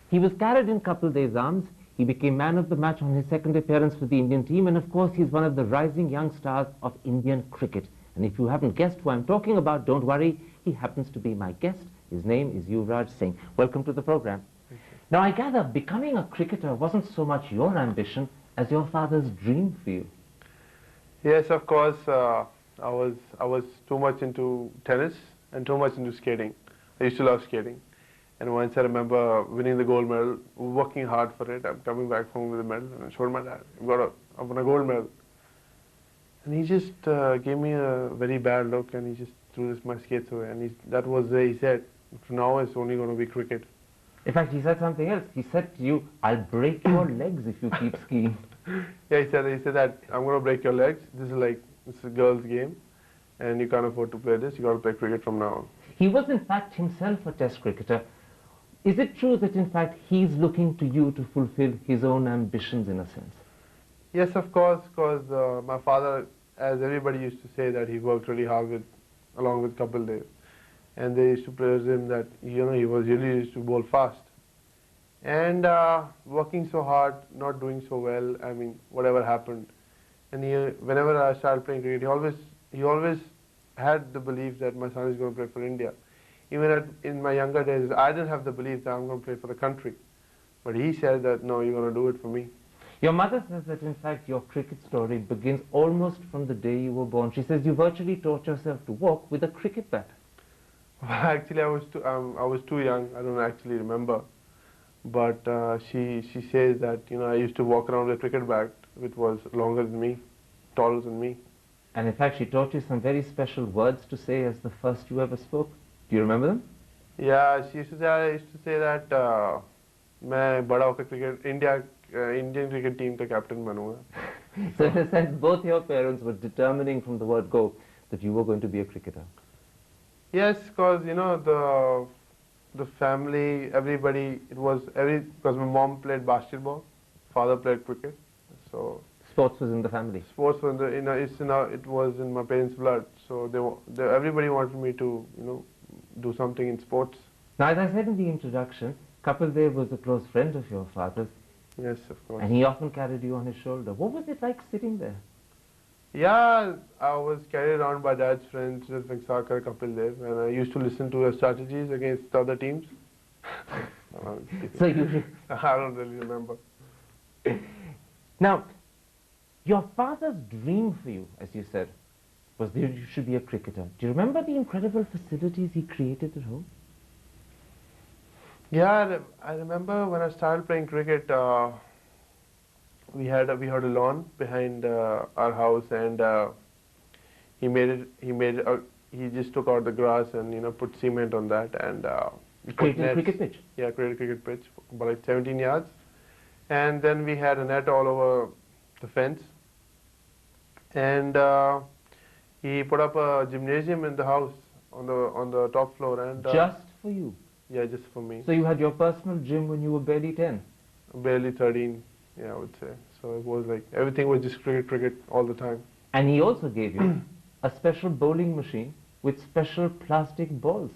He was carried in Kapil Dev's arms. He became man of the match on his second appearance for the Indian team, and of course he's one of the rising young stars of Indian cricket. And if you haven't guessed who I'm talking about, don't worry, he happens to be my guest. His name is Yuvraj Singh. Welcome to the program. Now I gather becoming a cricketer wasn't so much your ambition as your father's dream for you. Yes, of course. I was too much into tennis and too much into skating. I used to love skating. And once I remember winning the gold medal, working hard for it. I'm coming back home with a medal, and I showed my dad, I won a gold medal. And he just gave me a very bad look, and he just threw my skates away. And that was where he said, from now it's only going to be cricket. In fact, he said something else. He said to you, I'll break your legs if you keep skiing. Yeah, he said that I'm going to break your legs. It's a girl's game, and you can't afford to play this. You got to play cricket from now on. He was in fact himself a test cricketer. Is it true that in fact he's looking to you to fulfill his own ambitions in a sense? Yes, of course, because my father, as everybody used to say, that he worked really hard along with Kapil Dev. And they used to praise him that, he was really used to bowl fast. And working so hard, not doing so well, I mean, whatever happened. And whenever I started playing cricket, he always had the belief that my son is going to play for India. Even in my younger days, I didn't have the belief that I'm going to play for the country. But he said that, no, you're going to do it for me. Your mother says that in fact your cricket story begins almost from the day you were born. She says you virtually taught yourself to walk with a cricket bat. Well, actually, I was too young. I don't actually remember. But she says that, I used to walk around with a cricket bat, which was longer than me, taller than me. And in fact, she taught you some very special words to say as the first you ever spoke. Do you remember them? Yeah, I used to say that मैं बड़ा होकर cricket Indian cricket team का captain बनूंगा. So in a sense, both your parents were determining from the word go that you were going to be a cricketer. Yes, because the family, everybody, because my mom played basketball, father played cricket, so sports was in the family. Sports was it was in my parents' blood, so everybody wanted me to do something in sports. Now, as I said in the introduction, Kapil Dev was a close friend of your father's. Yes, of course. And he often carried you on his shoulder. What was it like sitting there? Yeah, I was carried around by dad's friends, Sakar, Kapil Dev, and I used to listen to their strategies against other teams. So you... I don't really remember. Now, your father's dream for you, as you said, was that you should be a cricketer. Do you remember the incredible facilities he created at home? Yeah, I remember when I started playing cricket, we had a lawn behind our house, and he just took out the grass and put cement on that, and created a cricket pitch. Yeah, created a cricket pitch, about like 17 yards, and then we had a net all over the fence, and he put up a gymnasium in the house on the top floor, and just for you. Yeah, just for me. So you had your personal gym when you were barely 10? Barely 13, yeah, I would say. So it was like, everything was just cricket all the time. And he also gave you a special bowling machine with special plastic balls.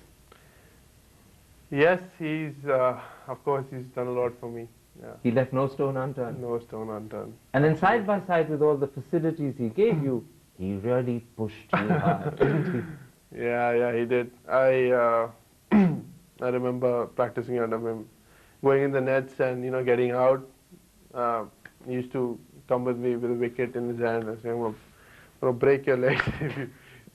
Yes, of course, he's done a lot for me. Yeah. He left no stone unturned. No stone unturned. And then side by side with all the facilities he gave you, he really pushed you hard, didn't he? Yeah, he did. I remember practicing under him, going in the nets and getting out. He used to come with me with a wicket in his hand and say, "I'm going to break your legs if you're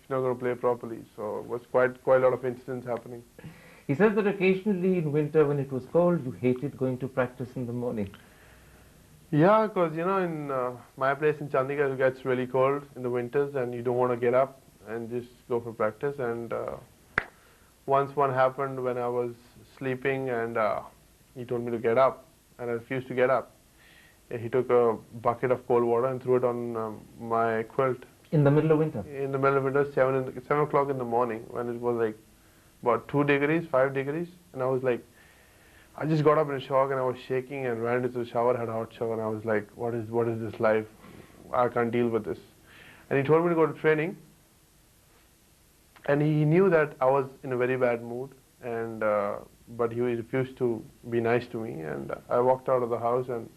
not going to play properly." So it was quite a lot of incidents happening. He says that occasionally in winter when it was cold, you hated going to practice in the morning. Yeah, because in my place in Chandigarh, it gets really cold in the winters, and you don't want to get up and just go for practice. And once one happened when I was sleeping, and he told me to get up, and I refused to get up. He took a bucket of cold water and threw it on my quilt. In the middle of winter? In the middle of winter, 7 o'clock in the morning, when it was like about 2 degrees, 5 degrees, and I was like, I just got up in a shock and I was shaking and ran into the shower, had a hot shower, and I was like, what is this life? I can't deal with this. And he told me to go to training, and he knew that I was in a very bad mood, and but he refused to be nice to me, and I walked out of the house and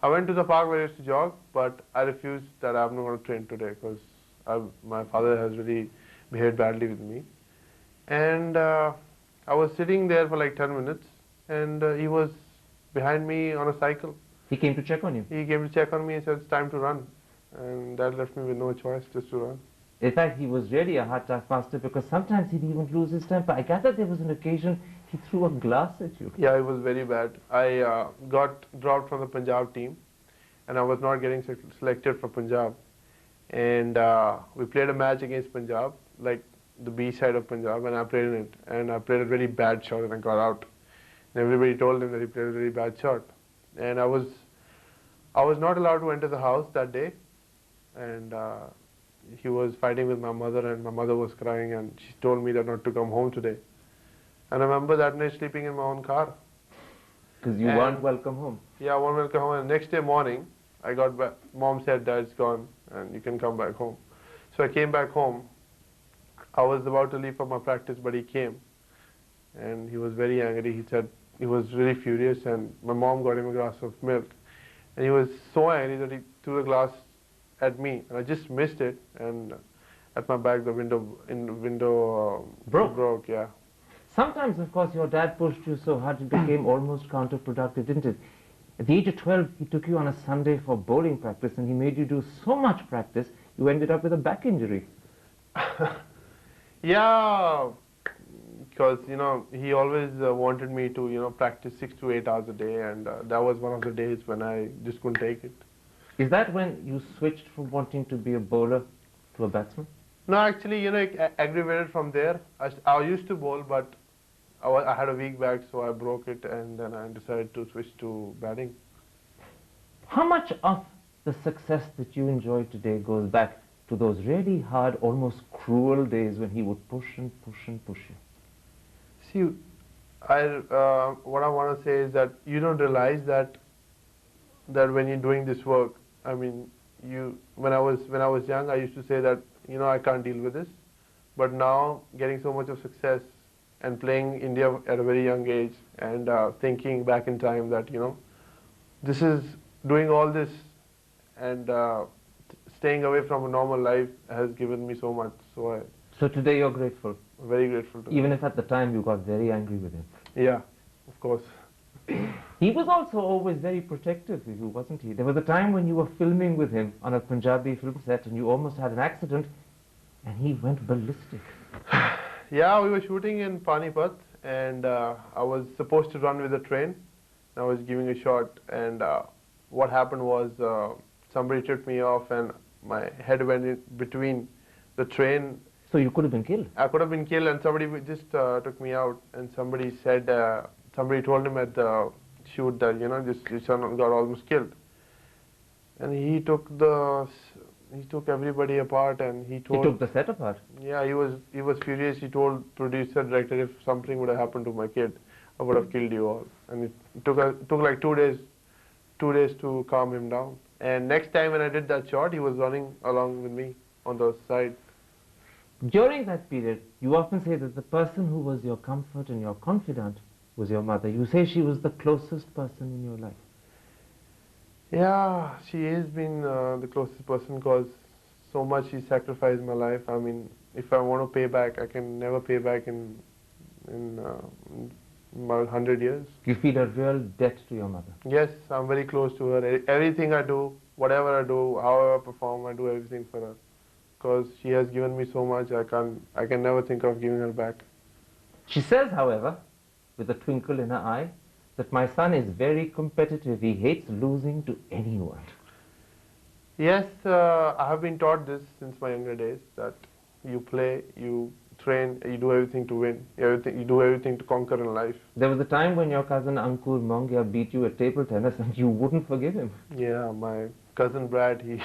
I went to the park where I used to jog, but I refused that I'm not going to train today because my father has really behaved badly with me. And I was sitting there for like 10 minutes, and he was behind me on a cycle. He came to check on you? He came to check on me and said, it's time to run. And that left me with no choice, just to run. In fact, he was really a hard taskmaster because sometimes he'd even lose his temper. I gather there was an occasion he threw a glass at you. Yeah, it was very bad. I got dropped from the Punjab team, and I was not getting selected for Punjab. And we played a match against Punjab, like the B side of Punjab, and I played in it. And I played a very bad shot and I got out. And everybody told him that he played a very bad shot. And I was not allowed to enter the house that day. And he was fighting with my mother, and my mother was crying, and she told me that not to come home today. And I remember that night sleeping in my own car. Because you weren't welcome home. Yeah, I wasn't welcome home. And the next day morning, I got back. Mom said, Dad's gone, and you can come back home. So I came back home. I was about to leave for my practice, but he came. And he was very angry. He said he was really furious, and my mom got him a glass of milk. And he was so angry that he threw the glass at me, and I just missed it, and at my back the window broke. Yeah. Sometimes, of course, your dad pushed you so hard it became almost counterproductive, didn't it? At the age of 12, he took you on a Sunday for bowling practice, and he made you do so much practice, you ended up with a back injury. Yeah, because, you know, he always wanted me to, you know, practice 6 to 8 hours a day, and that was one of the days when I just couldn't take it. Is that when you switched from wanting to be a bowler to a batsman? No, actually, you know, it aggravated from there. I used to bowl, but I had a weak back, so I broke it, and then I decided to switch to batting. How much of the success that you enjoy today goes back to those really hard, almost cruel days when he would push and push and push you? See, what I want to say is that you don't realize that when you're doing this work, I mean, when I was young, I used to say that, you know, I can't deal with this. But now, getting so much of success and playing India at a very young age, and thinking back in time that, you know, this is doing all this and staying away from a normal life has given me so much. So today you're grateful? Very grateful to him. Even if at the time you got very angry with him? Yeah, of course. He was also always very protective of you, wasn't he? There was a time when you were filming with him on a Punjabi film set and you almost had an accident and he went ballistic. Yeah, we were shooting in Panipat, and I was supposed to run with the train. I was giving a shot, and what happened was somebody tripped me off and my head went in between the train. So you could have been killed? I could have been killed, and somebody just took me out, and somebody said, somebody told him at the shoot that, you know, your son got almost killed. And he took everybody apart, and he told... He took the set apart? Yeah, he was furious. He told producer, director, if something would have happened to my kid, I would have killed you all. And it took like 2 days to calm him down. And next time when I did that shot, he was running along with me on the side. During that period, you often say that the person who was your comfort and your confidant was your mother. You say she was the closest person in your life. Yeah, she has been the closest person because so much she sacrificed my life. I mean, if I want to pay back, I can never pay back in about 100 years. You feel a real debt to your mother? Yes, I'm very close to her. Everything I do, whatever I do, however I perform, I do everything for her. Because she has given me so much, I can never think of giving her back. She says, however, with a twinkle in her eye, that my son is very competitive. He hates losing to anyone. Yes, I have been taught this since my younger days, that you play, you train, you do everything to win. You do everything to conquer in life. There was a time when your cousin Ankur Mongia beat you at table tennis and you wouldn't forgive him. Yeah, my cousin Brad, he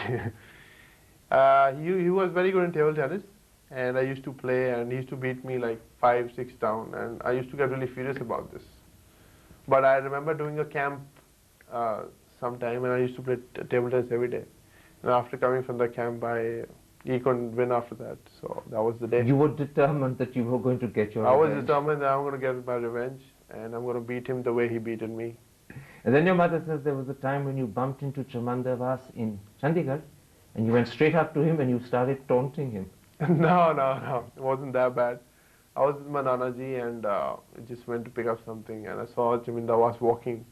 was very good in table tennis, and I used to play, and he used to beat me like 5-6 down, and I used to get really furious about this. But I remember doing a camp sometime, and I used to play table tennis every day. And after coming from the camp, he couldn't win after that, so that was the day. You were determined that you were going to get your revenge? I was determined that I'm going to get my revenge, and I'm going to beat him the way he beaten me. And then your mother says there was a time when you bumped into Chamanda Vas in Chandigarh, and you went straight up to him and you started taunting him. No, it wasn't that bad. I was with my Nanaji and just went to pick up something, and I saw Chaminda was walking.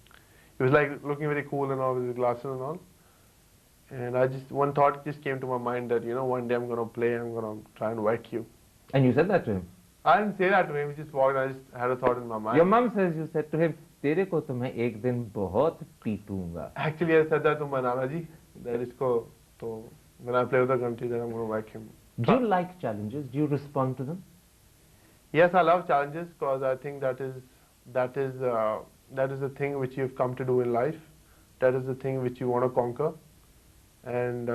He was like looking very cool and all with his glasses and all. And one thought just came to my mind that, one day I'm going to play, I'm going to try and whack you. And you said that to him? I didn't say that to him, he just walked, I just had a thought in my mind. Your mum says you said to him, "Tere ko to main ek din bahut peetunga." Actually, I said that to my Nanaji, that when I play with the country, then I'm going to whack him. Do you like challenges? Do you respond to them? Yes, I love challenges because I think that is the thing which you've come to do in life. That is the thing which you want to conquer. And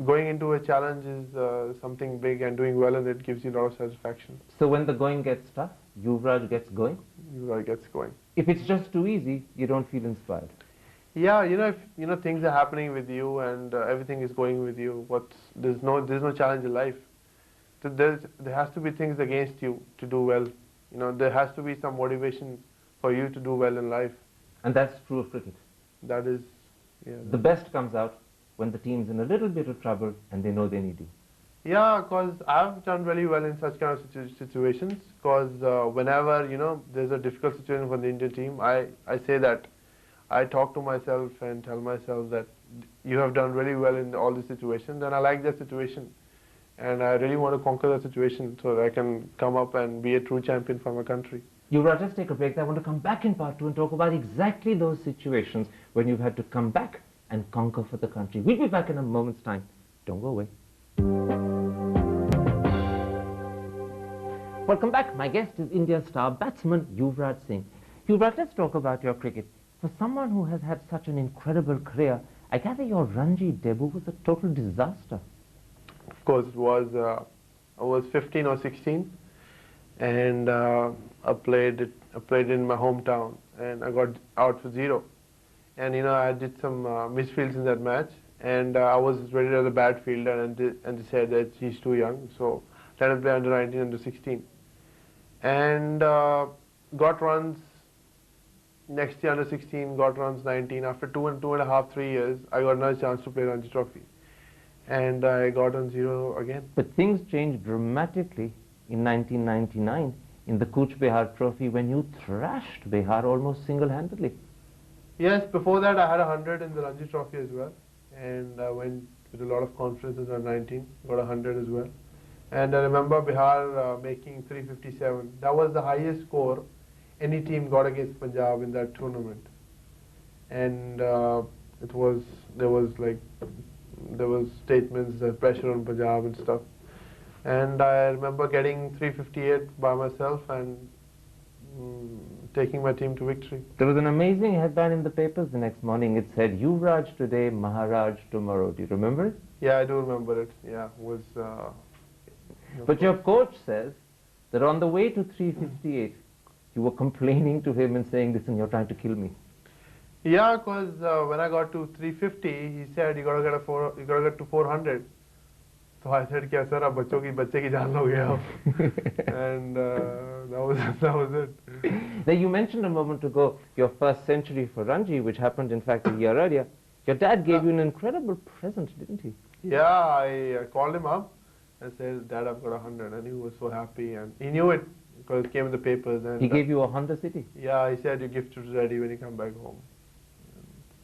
going into a challenge is something big, and doing well in it gives you a lot of satisfaction. So when the going gets tough, Yuvraj gets going? Yuvraj gets going. If it's just too easy, you don't feel inspired? Yeah, if things are happening with you and everything is going with you, there's no challenge in life. There has to be things against you to do well. There has to be some motivation for you to do well in life. And that's true of cricket. That is, yeah. The best comes out when the team's in a little bit of trouble and they know they need you. Yeah, because I've done really well in such kind of situations. Because whenever there's a difficult situation for the Indian team, I say that I talk to myself and tell myself that you have done really well in all these situations, and I like that situation. And I really want to conquer that situation so that I can come up and be a true champion for my country. Yuvraj, let's take a break. I want to come back in part 2 and talk about exactly those situations when you've had to come back and conquer for the country. We'll be back in a moment's time. Don't go away. Welcome back. My guest is India's star batsman Yuvraj Singh. Yuvraj, let's talk about your cricket. For someone who has had such an incredible career, I gather your Ranji debut was a total disaster. Of course, it was. I was 15 or 16, and I played in my hometown, and I got out for 0. And I did some misfields in that match, and I was rated as a bad fielder, and they said that he's too young, so let him play under 19, under 16, and got runs. Next year under 16, got runs 19. After 2.5, 3 years, I got another chance to play Ranji Trophy. And I got on 0 again. But things changed dramatically in 1999 in the Cooch Behar Trophy when you thrashed Behar almost single-handedly. Yes, before that I had 100 in the Ranji Trophy as well. And I went with a lot of confidence in 19, got 100 as well. And I remember Behar making 357. That was the highest score any team got against Punjab in that tournament. And there was statements that pressure on Punjab and stuff. And I remember getting 358 by myself and taking my team to victory. There was an amazing headline in the papers the next morning. It said, "Yuvraj today, Maharaj tomorrow." Do you remember it? Yeah, I do remember it. Yeah, it was... But your coach says that on the way to 358, you were complaining to him and saying, "Listen, you're trying to kill me." Yeah, because when I got to 350, he said, you got to get to 400. So I said, "Kya sir, ab bacche ki jaan loge aap." And that was it. Now, you mentioned a moment ago your first century for Ranji, which happened, in fact, a year earlier. Your dad gave you an incredible present, didn't he? Yeah, I called him up and said, "Dad, I've got 100." And he was so happy, and he knew it because it came in the papers. And he gave you a Honda City? Yeah, he said, "Your gift is ready when you come back home."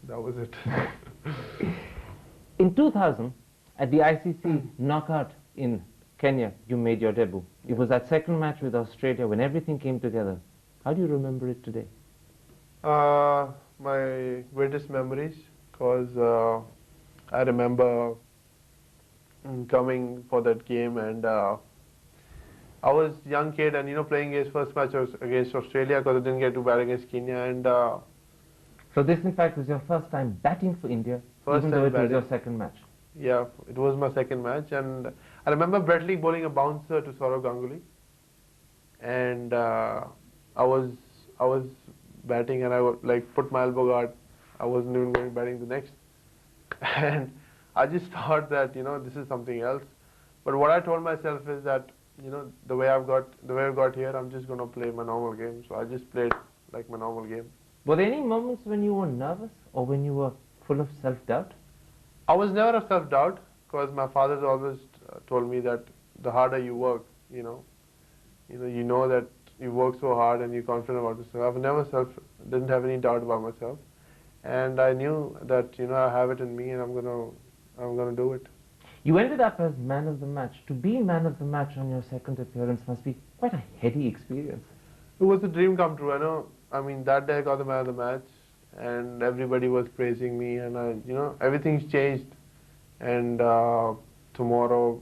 And that was it. In 2000, at the ICC knockout in Kenya, you made your debut. It was that second match with Australia when everything came together. How do you remember it today? My greatest memories, because I remember coming for that game, and I was a young kid, and playing his first match was against Australia because I didn't get to bat against Kenya. And so this, in fact, was your first time batting for India, even though it was your second match. Yeah, it was my second match, and I remember Brett Lee bowling a bouncer to Saurav Ganguly, and I was batting, and I would put my elbow guard. I wasn't even going batting the next, and I just thought that this is something else. But what I told myself is that you know, the way I've got here, I'm just gonna play my normal game. So I just played like my normal game. Were there any moments when you were nervous or when you were full of self-doubt? I was never a self-doubt because my father's always told me that the harder you work, you know that you work so hard and you're confident about yourself. I've never didn't have any doubt about myself, and I knew that I have it in me, and I'm gonna do it. You ended up as man of the match. To be man of the match on your second appearance must be quite a heady experience. It was a dream come true. I know. I mean, that day I got the man of the match, and everybody was praising me, and everything's changed. And tomorrow,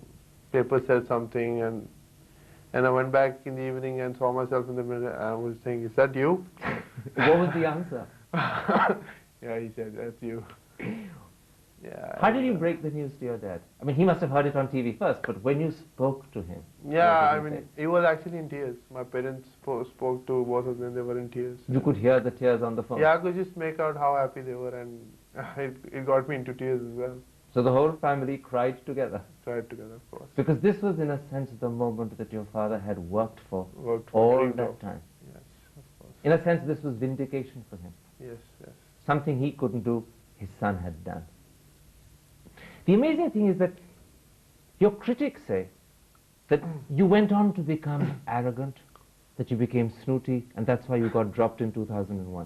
paper said something, and I went back in the evening and saw myself in the mirror. And I was saying, "Is that you?" What was the answer? Yeah, he said, "That's you." Yeah. How did you break the news to your dad? I mean, he must have heard it on TV first, but when you spoke to him, Yeah, what I did he mean, say? he was actually in tears. My parents spoke to both of them. They were in tears. You could hear the tears on the phone. Yeah, I could just make out how happy they were, and it got me into tears as well. So the whole family cried together. Cried together, of course. Because this was, in a sense, the moment that your father had worked for Worked all dreamed that of. time. Yes, of course. In a sense, this was vindication for him. Yes, yes. Something he couldn't do, his son had done. The amazing thing is that your critics say that you went on to become arrogant, that you became snooty, and that's why you got dropped in 2001.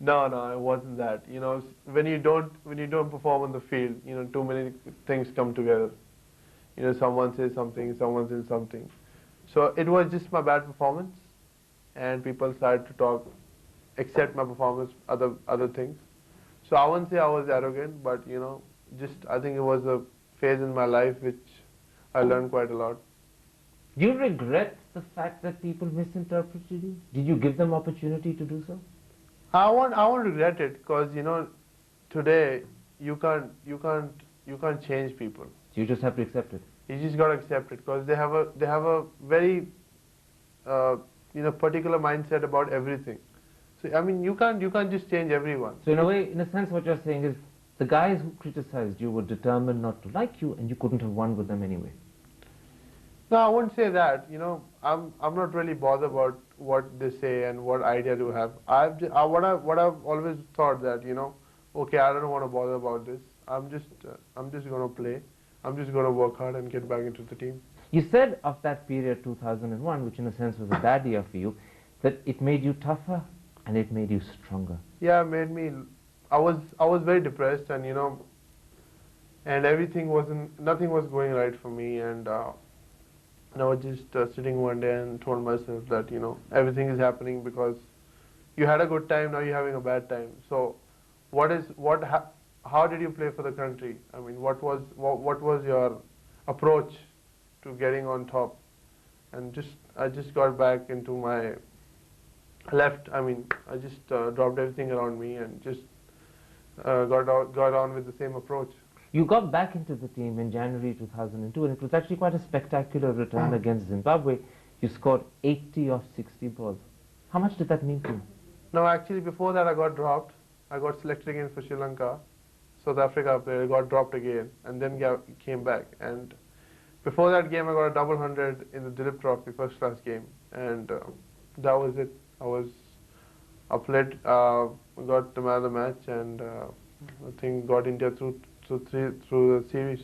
No, it wasn't that. When you don't perform on the field, too many things come together. Someone says something, someone says something. So it was just my bad performance, and people started to talk, accept my performance, other things. So I wouldn't say I was arrogant, but I think it was a phase in my life which I learned quite a lot. Do you regret the fact that people misinterpreted you? Did you give them opportunity to do so? I won't regret it because today you can't change people. So you just have to accept it. You just gotta accept it because they have a very particular mindset about everything. So I mean you can't just change everyone. So in a way, in a sense, what you're saying is the guys who criticized you were determined not to like you, and you couldn't have won with them anyway. No, I wouldn't say that. I'm not really bothered about what they say and what idea do have. What I've always thought that okay, I don't want to bother about this. I'm just gonna play. I'm just gonna work hard and get back into the team. You said of that period 2001, which in a sense was a bad year for you, that it made you tougher and it made you stronger. Yeah, it made me. I was very depressed, and and nothing was going right for me, and I was just sitting one day and told myself that everything is happening because you had a good time, now you're having a bad time. So how did you play for the country? I mean, what was your approach to getting on top? And I just got back into my left. I mean, I just dropped everything around me and just got on with the same approach. You got back into the team in January 2002, and it was actually quite a spectacular return against Zimbabwe. You scored 80 of 60 balls. How much did that mean to you? No, actually, before that I got dropped. I got selected again for Sri Lanka. South Africa player, got dropped again, and then came back. And before that game, I got a double 100 in the Dilip Trophy first class game, and that was it. I played, got the man of the match, and I think got India through the series.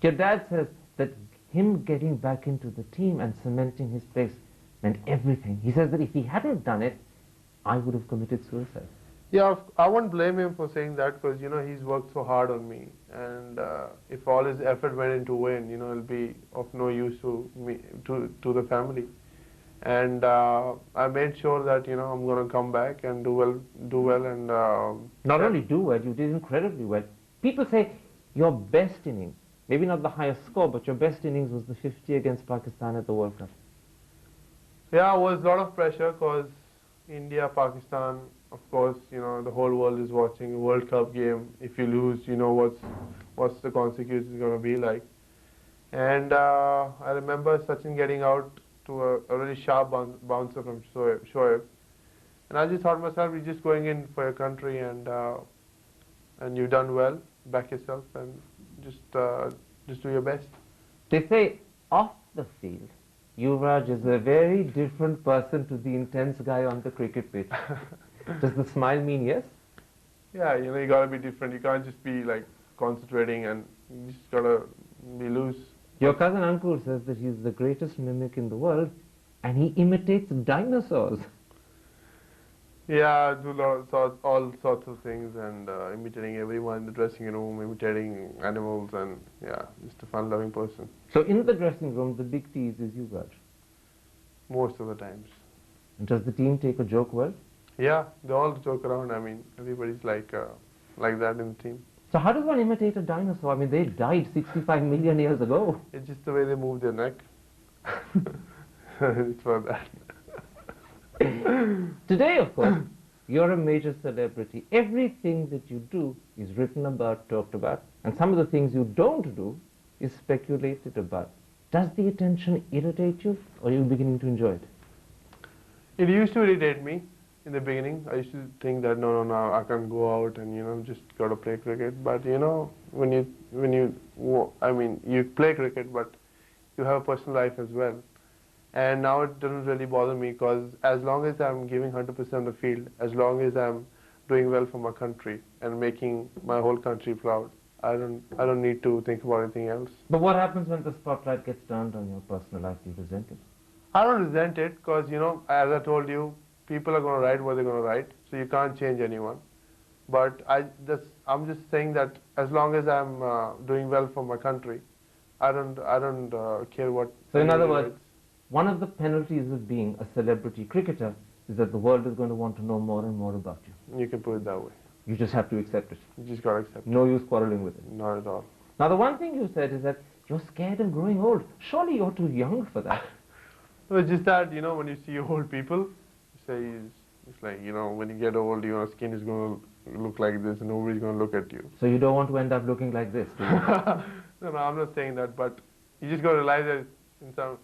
Your dad says that him getting back into the team and cementing his place meant everything. He says that if he hadn't done it, I would have committed suicide. Yeah, I won't blame him for saying that because he's worked so hard on me, and if all his effort went into win, it'll be of no use to me, to the family. And I made sure that I'm going to come back and do well, and not only do well, you did incredibly well. People say your best innings, maybe not the highest score, but your best innings was the 50 against Pakistan at the World Cup. Yeah, it was a lot of pressure because India, Pakistan, of course, the whole world is watching a World Cup game. If you lose, what's the consequences going to be like. And I remember Sachin getting out to a really sharp bouncer from Shoaib. And I just thought myself, you're just going in for your country, and you've done well. Back yourself and just do your best. They say off the field, Yuvraj is a very different person to the intense guy on the cricket pitch. Does the smile mean yes? Yeah, you gotta be different. You can't just be like concentrating, and you just gotta be loose. Your cousin Ankur says that he's the greatest mimic in the world and he imitates dinosaurs. Yeah, I do all sorts of things, and imitating everyone in the dressing room, imitating animals, and yeah, just a fun-loving person. So in the dressing room, the big tease is Yuvraj. Most of the times. And does the team take a joke well? Yeah, they all joke around. I mean, everybody's like that in the team. So how does one imitate a dinosaur? I mean, they died 65 million years ago. It's just the way they move their neck. It's for that. Today, of course, you're a major celebrity. Everything that you do is written about, talked about, and some of the things you don't do is speculated about. Does the attention irritate you, or are you beginning to enjoy it? It used to irritate me in the beginning. I used to think that no, I can't go out and just gotta play cricket. But when you play cricket, but you have a personal life as well. And now it doesn't really bother me, because as long as I'm giving 100% of the field, as long as I'm doing well for my country and making my whole country proud, I don't need to think about anything else. But what happens when the spotlight gets turned on your personal life? Do you resent it? I don't resent it, because as I told you, people are going to write what they're going to write, so you can't change anyone. But I'm just saying that as long as I'm doing well for my country, I don't care what. So in other words, writes. one of the penalties of being a celebrity cricketer is that the world is going to want to know more and more about you. You can put it that way. You just have to accept it. You just got to accept it. No use quarreling with it. Not at all. Now, the one thing you said is that you're scared of growing old. Surely you're too young for that. No, it's just that, when you see old people, you say, it's like, when you get old, your skin is going to look like this and nobody's going to look at you. So you don't want to end up looking like this, do you? No, I'm not saying that, but you just got to realize that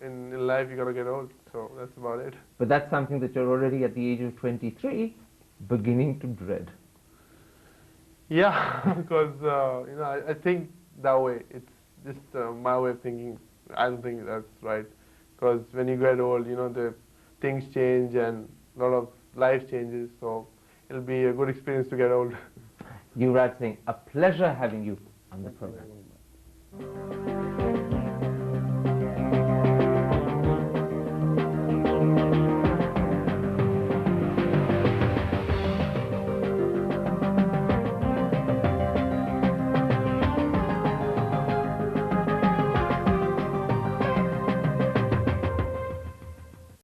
in life you got to get old, so that's about it. But that's something that you're already at the age of 23 beginning to dread. Yeah, because, I think that way. It's just my way of thinking. I don't think that's right. Because when you get old, the things change and a lot of life changes, so it'll be a good experience to get old. Yuvraj Singh, a pleasure having you on the program.